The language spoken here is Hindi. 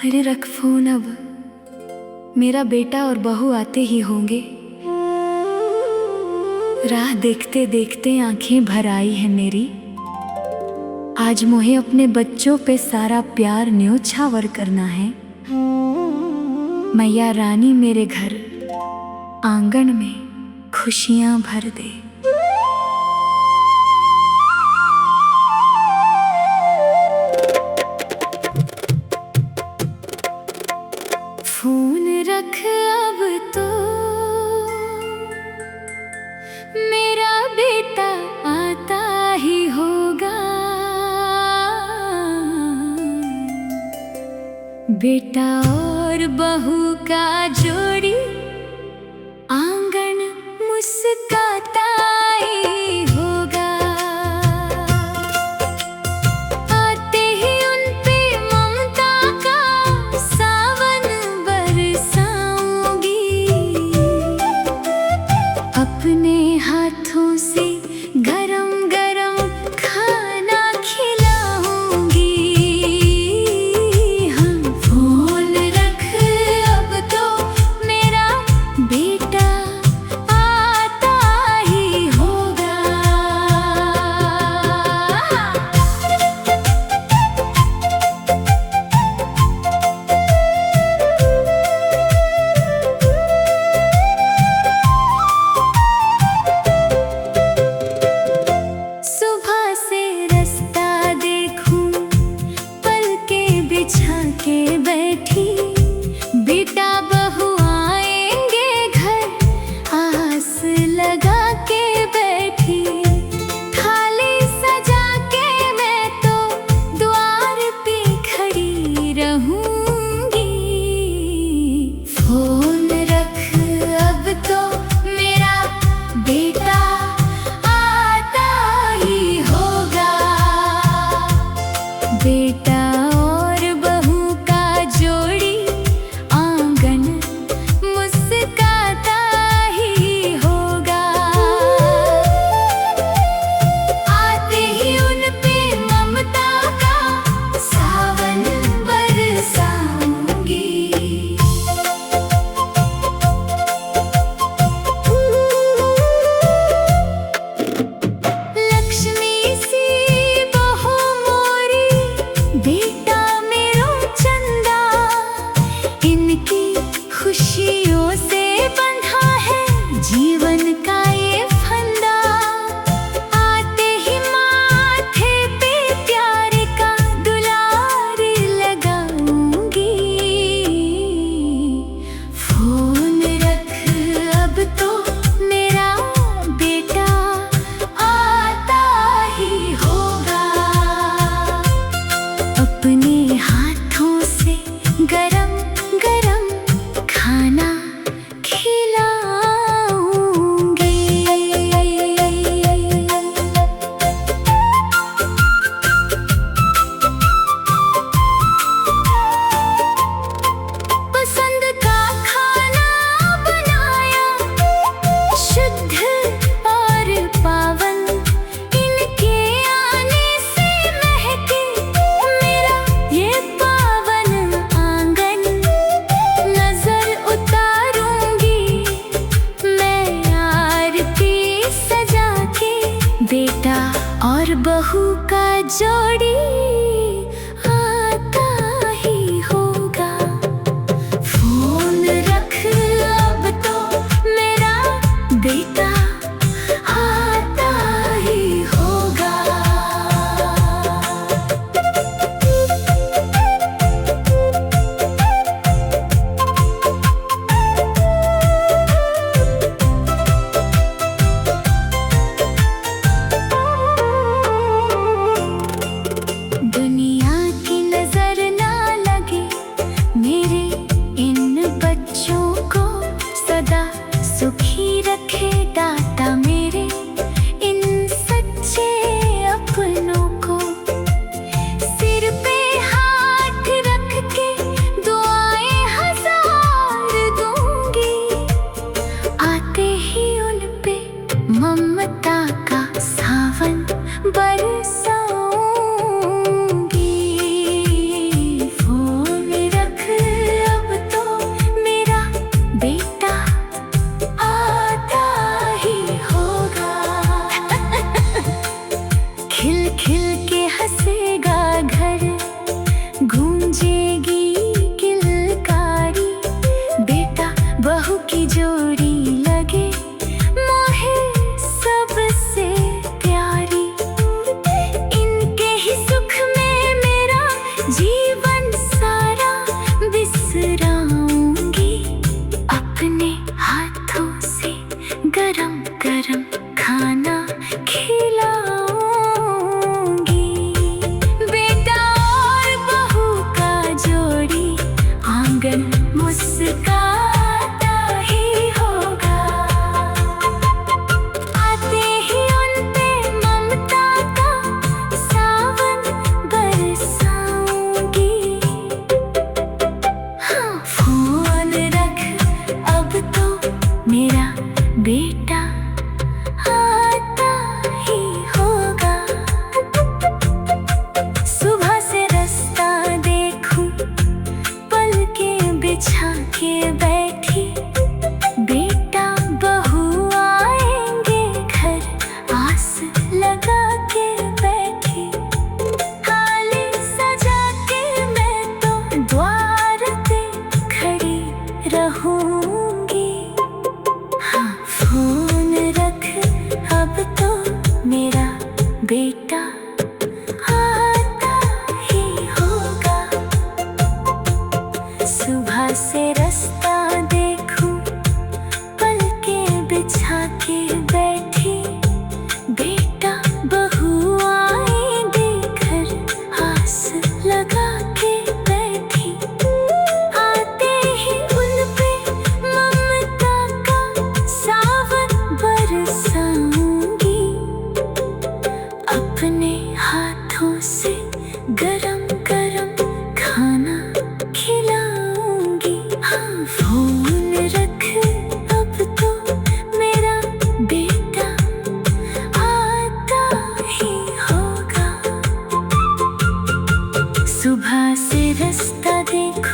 अरे रख फोन अब, मेरा बेटा और बहू आते ही होंगे। राह देखते देखते आंखें भर आई है मेरी। आज मुझे अपने बच्चों पे सारा प्यार न्योछावर करना है। मैया रानी मेरे घर आंगन में खुशियां भर दे। फोन रख अब तो मेरा बेटा आता ही होगा। बेटा और बहू का जोड़ी आंगन मुस्काता ही होगा। आते ही उन पे ममता का सावन बरसाऊंगी। अपने हाथों से गरम गरम खाना खिलाऊंगी। हम फोन रख अब तो मेरा बेटा आता ही होगा। सुबह से रास्ता देखूं, पलके बिछा के बैठी। बेटा बहू आएंगे घर, आस लगा के बैठी। थाली सजा के मैं तो द्वार पे खड़ी रहूंगी। फोन रख अब तो मेरा बेटा आता ही होगा। बेटा और बहू का जोड़ी आंगन मुस्काता ही होगा। आते ही उन पे ममता का सावन बरसाऊंगी। लक्ष्मी सी बहू मोरी, बेटा मेरो चंदा। इनकी खुशियों से बंधा है जीवन का ये फंदा। आते ही माथे पे प्यार का दुलार लगाऊंगी। फोन रख अब तो मेरा बेटा आता ही होगा। अपने हाथों से गरम गरम खाना खिलाऊंगी। पसंद का खाना बनाया, शुद्ध और पावन। इनके आने से महके मेरा ये पावन आंगन। से रास्ता देखूं, पलकें बिछा के बैठी, बेटा बहू आए देखकर आस लगा के बैठी। आते ही उन पे ममता का सावन बरसाऊंगी, अपने हाथों से गरम गरम खाना खिलाऊंगी। हाँ, फोन रख अब तो मेरा बेटा आता ही होगा। सुबह से रास्ता देखो,